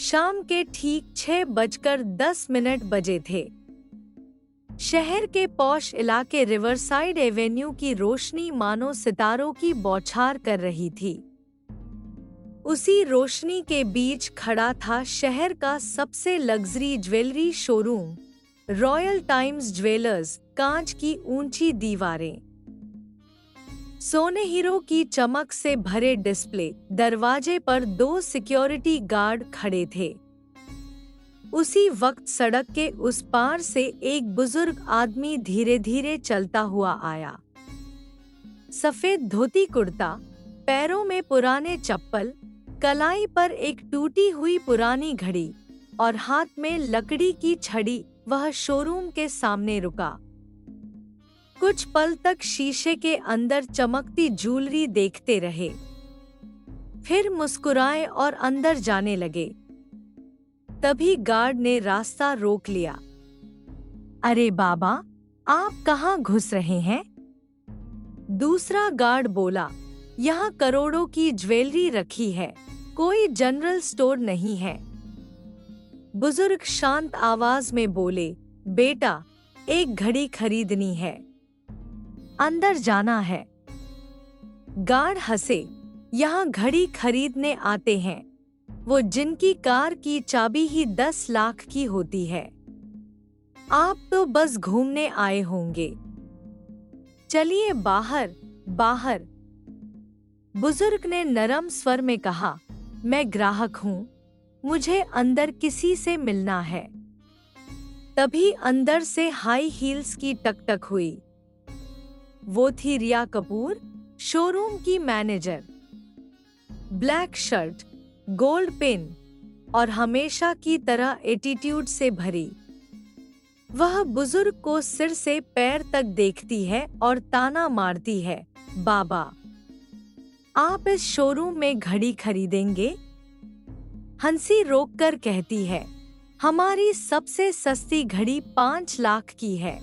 शाम के ठीक 6:10 बजे थे। शहर के पॉश इलाके रिवरसाइड एवेन्यू की रोशनी मानो सितारों की बौछार कर रही थी। उसी रोशनी के बीच खड़ा था शहर का सबसे luxury jewellery showroom, royal times jewellers. कांच की ऊंची दीवारें, सोने हीरो की चमक से भरे डिस्प्ले, दरवाजे पर 2 सिक्योरिटी गार्ड खड़े थे। उसी वक्त सड़क के उस पार से एक बुजुर्ग आदमी धीरे धीरे चलता हुआ आया। सफेद धोती कुर्ता, पैरों में पुराने चप्पल, कलाई पर एक टूटी हुई पुरानी घड़ी और हाथ में लकड़ी की छड़ी। वह शोरूम के सामने रुका। कुछ पल तक शीशे के अंदर चमकती ज्वेलरी देखते रहे, फिर मुस्कुराए और अंदर जाने लगे। तभी गार्ड ने रास्ता रोक लिया। अरे बाबा, आप कहाँ घुस रहे हैं? दूसरा गार्ड बोला, यहाँ करोड़ों की ज्वेलरी रखी है, कोई जनरल स्टोर नहीं है। बुजुर्ग शांत आवाज में बोले, बेटा, एक घड़ी खरीदनी है, अंदर जाना है। गार्ड हंसे, यहाँ घड़ी खरीदने आते हैं वो जिनकी कार की चाबी ही 10 लाख की होती है। आप तो बस घूमने आए होंगे। चलिए बाहर, बाहर। बुजुर्ग ने नरम स्वर में कहा, मैं ग्राहक हूँ, मुझे अंदर किसी से मिलना है। तभी अंदर से हाई हील्स की टकटक हुई। वो थी रिया कपूर, शोरूम की manager. Black shirt, gold pen और हमेशा की तरह एटीट्यूड से भरी। वह बुजुर्ग को सिर से पैर तक देखती है और ताना मारती है, बाबा, आप इस शोरूम में घड़ी खरीदेंगे? हंसी रोककर कहती है, हमारी सबसे सस्ती घड़ी 5 लाख की है।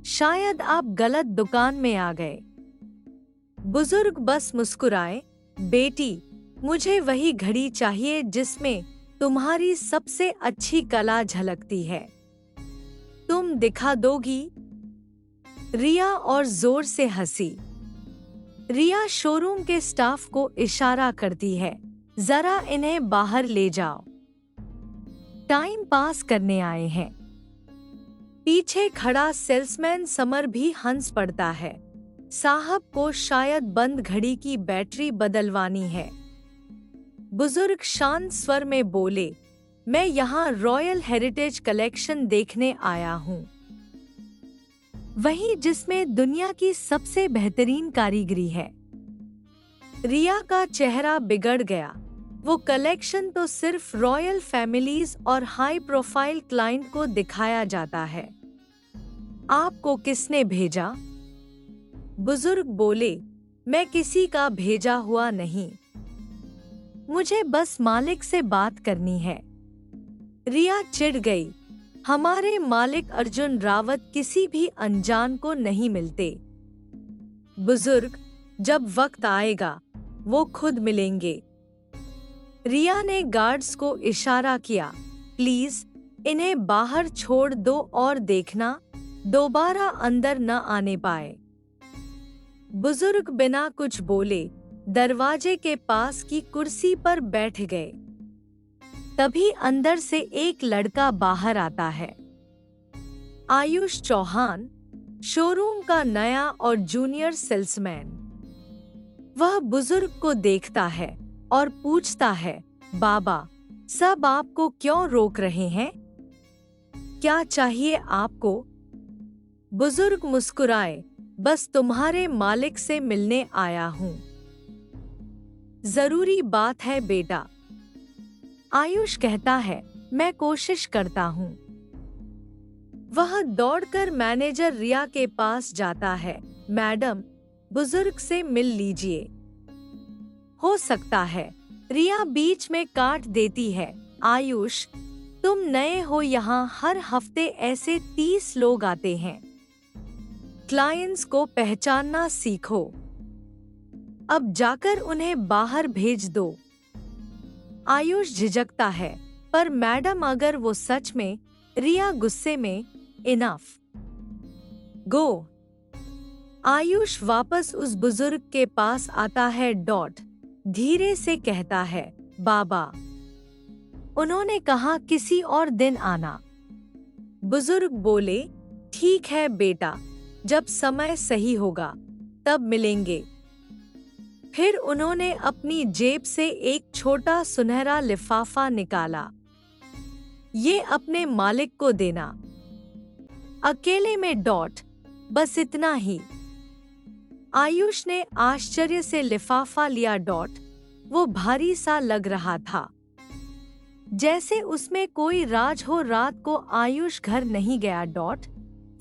शायद आप गलत दुकान में आ गए। बुजुर्ग बस मुस्कुराए, बेटी, मुझे वही घड़ी चाहिए जिसमें तुम्हारी सबसे अच्छी कला झलकती है। तुम दिखा दोगी? रिया और जोर से हंसी। रिया शोरूम के स्टाफ को इशारा करती है, जरा इन्हें बाहर ले जाओ, टाइम पास करने आए हैं। पीछे खड़ा सेल्समैन समर भी हंस पड़ता है, साहब को शायद बंद घड़ी की बैटरी बदलवानी है। बुजुर्ग शांत स्वर में बोले, मैं यहाँ रॉयल हेरिटेज कलेक्शन देखने आया हूँ, वही जिसमें दुनिया की सबसे बेहतरीन कारीगरी है। रिया का चेहरा बिगड़ गया। वो कलेक्शन तो सिर्फ रॉयल फैमिलीज और हाई प्रोफाइल क्लाइंट को दिखाया जाता है। आपको किसने भेजा? बुजुर्ग बोले, मैं किसी का भेजा हुआ नहीं, मुझे बस मालिक से बात करनी है। रिया चिढ़ गई, हमारे मालिक अर्जुन रावत किसी भी अनजान को नहीं मिलते। बुजुर्ग, जब वक्त आएगा वो खुद मिलेंगे। रिया ने गार्ड्स को इशारा किया, प्लीज इन्हें बाहर छोड़ दो और देखना दोबारा अंदर न आने पाए। बुजुर्ग बिना कुछ बोले दरवाजे के पास की कुर्सी पर बैठ गए। तभी अंदर से एक लड़का बाहर आता है। आयुष चौहान, शोरूम का नया और जूनियर सेल्समैन। वह बुजुर्ग को देखता है और पूछता है, बाबा, सब आपको क्यों रोक रहे हैं? क्या चाहिए आपको? बुजुर्ग मुस्कुराए, बस तुम्हारे मालिक से मिलने आया हूँ। जरूरी बात है बेटा। आयुष कहता है, मैं कोशिश करता हूँ। वह दौड़कर मैनेजर रिया के पास जाता है, मैडम, बुजुर्ग से मिल लीजिए। हो सकता है, रिया बीच में काट देती है, आयुष, तुम नए हो यहाँ, हर हफ्ते ऐसे 30 लोग आते हैं, क्लाइंट्स को पहचानना सीखो। अब जाकर उन्हें बाहर भेज दो। आयुष झिझकता है, पर मैडम अगर वो सच में। रिया गुस्से में, इनफ, गो। आयुष वापस उस बुजुर्ग के पास आता है। धीरे से कहता है, बाबा, उन्होंने कहा किसी और दिन आना। बुजुर्ग बोले, ठीक है बेटा, जब समय सही होगा तब मिलेंगे। फिर उन्होंने अपनी जेब से एक छोटा सुनहरा लिफाफा निकाला। ये अपने मालिक को देना। अकेले में। बस इतना ही। आयुष ने आश्चर्य से लिफाफा लिया। वो भारी सा लग रहा था, जैसे उसमें कोई राज हो। रात को आयुष घर नहीं गया।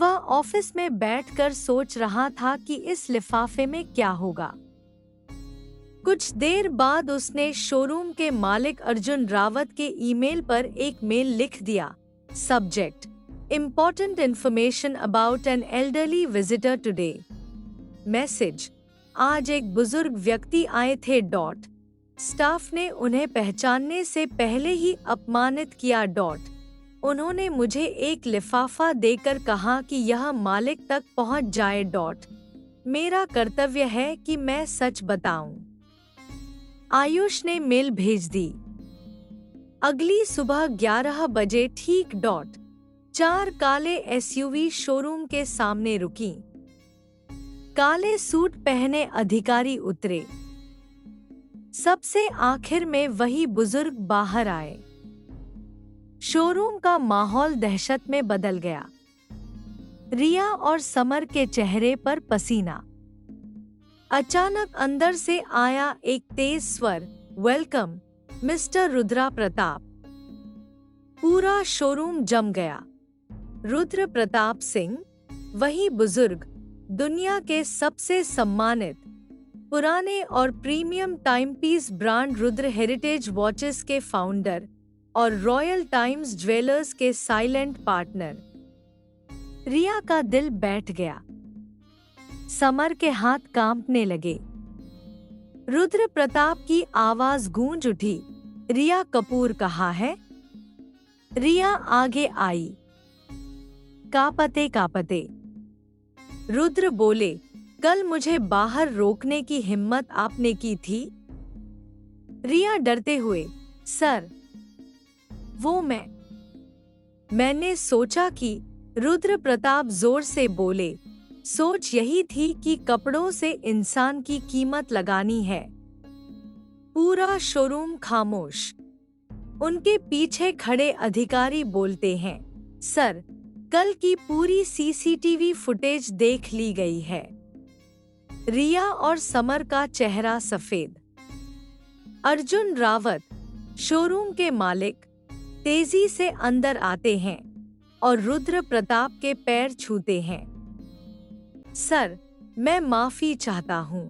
वह ऑफिस में बैठकर सोच रहा था कि इस लिफाफे में क्या होगा। कुछ देर बाद उसने शोरूम के मालिक अर्जुन रावत के ईमेल पर एक मेल लिख दिया। Subject, important information about an elderly visitor today. Message, आज एक बुजुर्ग व्यक्ति आए थे। स्टाफ ने उन्हें पहचानने से पहले ही अपमानित किया। उन्होंने मुझे एक लिफाफा देकर कहा कि यह मालिक तक पहुंच जाए। मेरा कर्तव्य है कि मैं सच बताऊं। आयुष ने मेल भेज दी। अगली सुबह 11 बजे ठीक। 4 काले एसयूवी शोरूम के सामने रुकी। काले सूट पहने अधिकारी उतरे। सबसे आखिर में वही बुजुर्ग बाहर आए। शोरूम का माहौल दहशत में बदल गया। रिया और समर के चेहरे पर पसीना। अचानक अंदर से आया एक तेज स्वर, वेलकम मिस्टर रुद्रा प्रताप। पूरा शोरूम जम गया। रुद्र प्रताप सिंह, वही बुजुर्ग, दुनिया के सबसे सम्मानित, पुराने और premium timepiece brand Rudra heritage watches के फाउंडर और रॉयल टाइम्स ज्वेलर्स के साइलेंट पार्टनर। रिया का दिल बैठ गया। समर के हाथ कांपने लगे। रुद्र प्रताप की आवाज गूंज उठी, रिया कपूर कहाँ है? रिया आगे आई, कांपते कांपते। रुद्र बोले, कल मुझे बाहर रोकने की हिम्मत आपने की थी? रिया डरते हुए, सर, वो मैंने सोचा कि। रुद्र प्रताप जोर से बोले, सोच यही थी कि कपड़ों से इंसान की कीमत लगानी है। पूरा शोरूम खामोश। उनके पीछे खड़े अधिकारी बोलते हैं, सर, कल की पूरी सीसीटीवी फुटेज देख ली गई है। रिया और समर का चेहरा सफेद। अर्जुन रावत, शोरूम के मालिक, तेजी से अंदर आते हैं और रुद्र प्रताप के पैर छूते हैं। सर, मैं माफी चाहता हूं।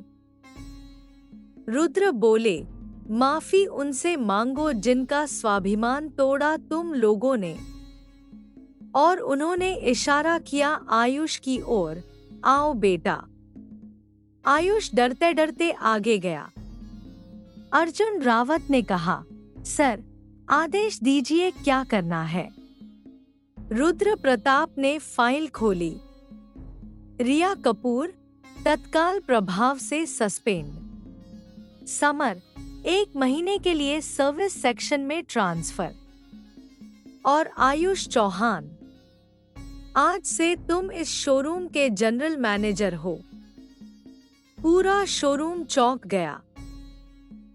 रुद्र बोले, माफी उनसे मांगो जिनका स्वाभिमान तोड़ा तुम लोगों ने। और उन्होंने इशारा किया आयुष की ओर, आओ बेटा। आयुष डरते डरते आगे गया। अर्जुन रावत ने कहा, सर, आदेश दीजिए, क्या करना है? रुद्र प्रताप ने फाइल खोली। रिया कपूर तत्काल प्रभाव से सस्पेंड। समर 1 महीने के लिए सर्विस सेक्शन में ट्रांसफर। और आयुष चौहान, आज से तुम इस शोरूम के जनरल मैनेजर हो। पूरा शोरूम चौंक गया।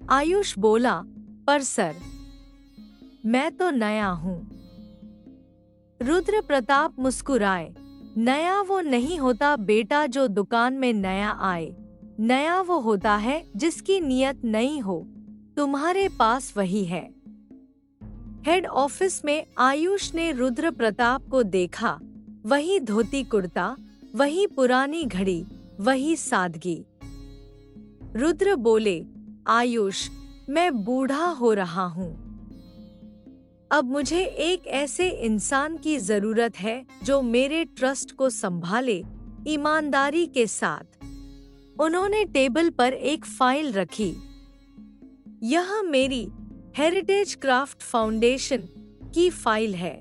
आयुष बोला, पर सर, मैं तो नया हूं। रुद्र प्रताप मुस्कुराए, नया वो नहीं होता बेटा जो दुकान में नया आए। नया वो होता है जिसकी नीयत नई हो। तुम्हारे पास वही है। हेड ऑफिस में आयुष ने रुद्र प्रताप को देखा। वही धोती कुर्ता, वही पुरानी घड़ी, वही सादगी। रुद्र बोले, आयुष, मैं बूढ़ा हो रहा हूँ। अब मुझे एक ऐसे इंसान की जरूरत है जो मेरे ट्रस्ट को संभाले, ईमानदारी के साथ। उन्होंने टेबल पर एक फाइल रखी। यह मेरी हेरिटेज क्राफ्ट फाउंडेशन की फाइल है।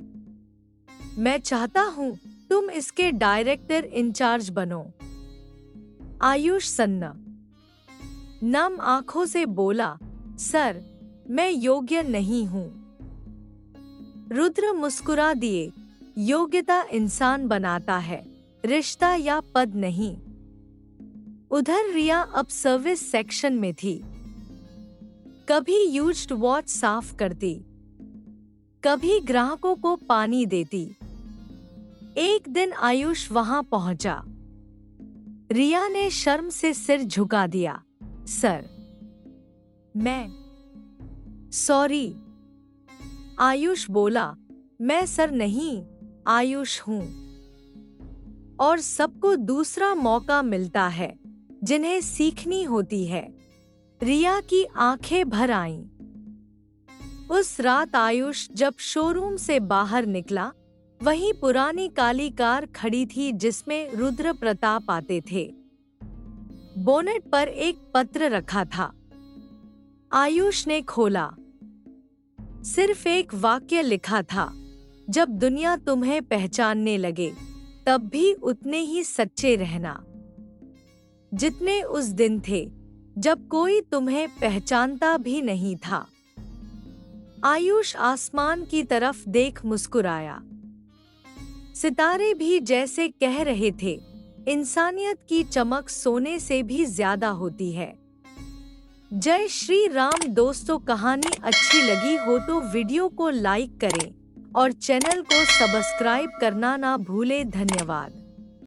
मैं चाहता हूँ तुम इसके डायरेक्टर इंचार्ज बनो। आयुष सन्ना नम आंखों से बोला, सर, मैं योग्य नहीं हूँ। रुद्र मुस्कुरा दिए, योग्यता इंसान बनाता है, रिश्ता या पद नहीं। उधर रिया अब सर्विस सेक्शन में थी। कभी यूज्ड वॉच साफ करती, कभी ग्राहकों को पानी देती। एक दिन आयुष वहां पहुंचा। रिया ने शर्म से सिर झुका दिया। सर, मैं सॉरी। आयुष बोला, मैं सर नहीं, आयुष हूं। और सबको दूसरा मौका मिलता है जिन्हें सीखनी होती है। रिया की आंखें भर आईं। उस रात आयुष जब शोरूम से बाहर निकला, वहीं पुरानी काली कार खड़ी थी जिसमें रुद्र प्रताप आते थे। बोनेट पर एक पत्र रखा था। आयुष ने खोला। सिर्फ एक वाक्य लिखा था, जब दुनिया तुम्हें पहचानने लगे तब भी उतने ही सच्चे रहना जितने उस दिन थे जब कोई तुम्हें पहचानता भी नहीं था। आयुष आसमान की तरफ देख मुस्कुराया। सितारे भी जैसे कह रहे थे, इंसानियत की चमक सोने से भी ज्यादा होती है। जय श्री राम दोस्तों, कहानी अच्छी लगी हो तो वीडियो को लाइक करें और चैनल को सब्सक्राइब करना ना भूलें। धन्यवाद।